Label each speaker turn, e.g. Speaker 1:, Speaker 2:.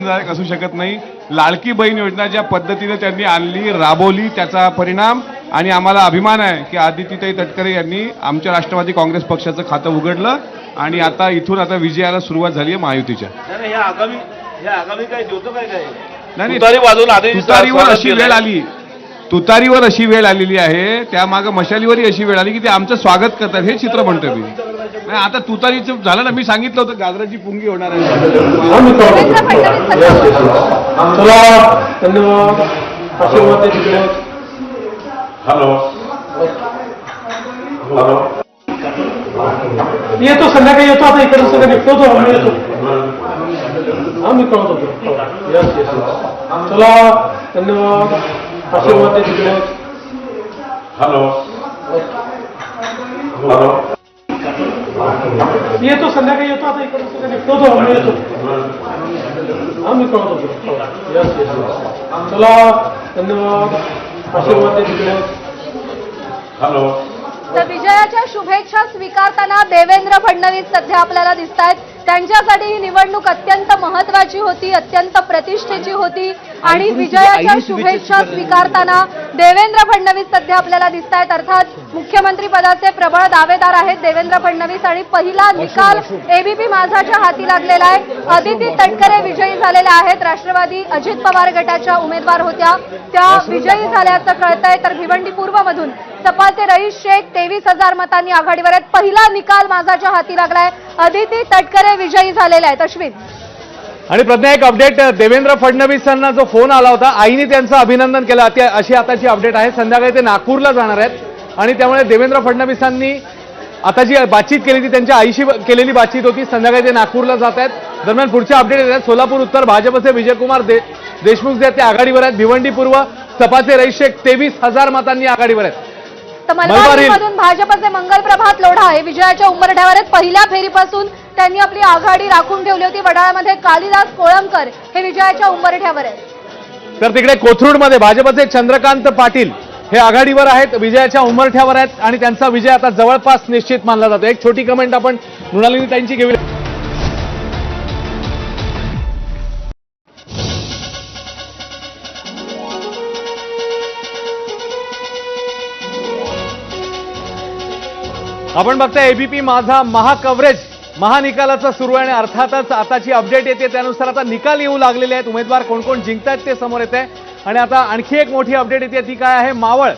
Speaker 1: असू शकत नाही। लाडकी बहीण योजना ज्या पद्धतीने त्यांनी आणली राबवली त्याचा परिणाम आणि आम्हाला अभिमान आहे की आदितीताई तटकरे यांनी आमच्या राष्ट्रवादी काँग्रेस पक्षाचं खातं उघडलं आणि आता इथून आता विजयाला सुरुवात झाली आहे महायुतीच्या।
Speaker 2: नाही आगामी काय देतो काय
Speaker 1: नाही
Speaker 2: तुतारीवर
Speaker 1: अशी वेळ आली, तुतारीवर अशी वेळ आलेली आहे, त्यामागे मशालीवरही अशी वेळ आली की ते आमचं स्वागत करतात हे चित्र म्हणतो मी। नाही आता तुतारीचं झालं ना, मी सांगितलं होतं गाजराची पुंगी होणार आहे।
Speaker 3: चला धन्यवाद आशीर्वाद तिकडे।
Speaker 2: हॅलो
Speaker 3: येतो संध्याकाळी येतो, आता इकडे सगळं निघतो आम्ही येतो, आम्ही कळतो। चला धन्यवाद आशीर्वाद तिकडे।
Speaker 2: हॅलो
Speaker 3: येतो संध्याकाळी येतो, आता इकडे सगळं निघतो आम्ही येतो, आम्ही कळतो। चला धन्यवाद आशीर्वाद तिकडे।
Speaker 2: हॅलो
Speaker 4: तर विजयाच्या शुभेच्छा स्वीकारताना देवेंद्र फडणवीस सध्या आपल्याला दिसतायत। त्यांच्यासाठी ही निवडणूक अत्यंत महत्त्वाची होती, अत्यंत प्रतिष्ठेची होती आणि विजयाच्या शुभेच्छा स्वीकारताना देवेंद्र फडणवीस सध्या आपल्याला दिसतायत। अर्थात मुख्यमंत्री पदाचे प्रबळ दावेदार आहेत देवेंद्र फडणवीस आणि पहिला निकाल एबीपी माझाच्या हाती लागलेला आहे। अदिती तटकरे विजयी झालेल्या आहेत, राष्ट्रवादी अजित पवार गटाच्या उमेदवार होत्या, त्या विजयी झाल्याचं कळतंय। तर भिवंडी पूर्वमधून सपाचे रईस शेख 23,000 मतांनी आघाडीवर आहेत। पहिला निकाल माझाच्या हाती लागलाय, अदिती तटकरे विजयी झालेल्या आहेत। अश्विन
Speaker 5: आणि प्रज्ञा, एक अपडेट, देवेंद्र फडणवीसांना जो फोन आला होता आईने त्यांचं अभिनंदन केलं अशी आताची अपडेट आहे। संध्याकाळी ते नागपूरला जाणार आहेत आणि त्यामुळे देवेंद्र फडणवीसांनी आता जी बातचीत केली ती त्यांच्या आईशी केलेली बातचीत होती। संध्याकाळी ते नागपूरला जात आहेत। दरम्यान पुढचे अपडेट येत आहेत। सोलापूर उत्तर भाजपचे विजयकुमार देशमुख जे ते आघाडीवर आहेत, भिवंडी पूर्व सपाचे रईस शेख 23,000 मतांनी आघाडीवर आहेत।
Speaker 4: मलबारमधून भाजपचे मंगल प्रभात लोढा हे विजयाच्या उंबरठ्यावर आहेत। पहिल्या फेरीपासून त्यांनी आपली आघाडी राखून ठेवली होती। वडाळ्यामध्ये कालिदास कोळंबकर हे विजयाच्या उंबरठ्यावर आहेत।
Speaker 5: तर तिकडे कोथरूडमध्ये भाजपचे चंद्रकांत पाटील हे आघाडीवर आहेत, विजयाच्या उंबरठ्यावर आहेत आणि त्यांचा विजय आता जवळपास निश्चित मानला जातो। एक छोटी कमेंट आपण मृणालिनीताईंची घेऊया। आपण बघताय एबीपी माझा महाकव्हरेज महानिकालाचा सुरू आहे आणि अर्थातच आताची अपडेट येते त्यानुसार आता निकाल येऊ लागलेले आहेत। उमेदवार कोण कोण जिंकतायत ते समोर येत आहे आणि आता आणखी एक मोठी अपडेट येते ती काय आहे, मावळ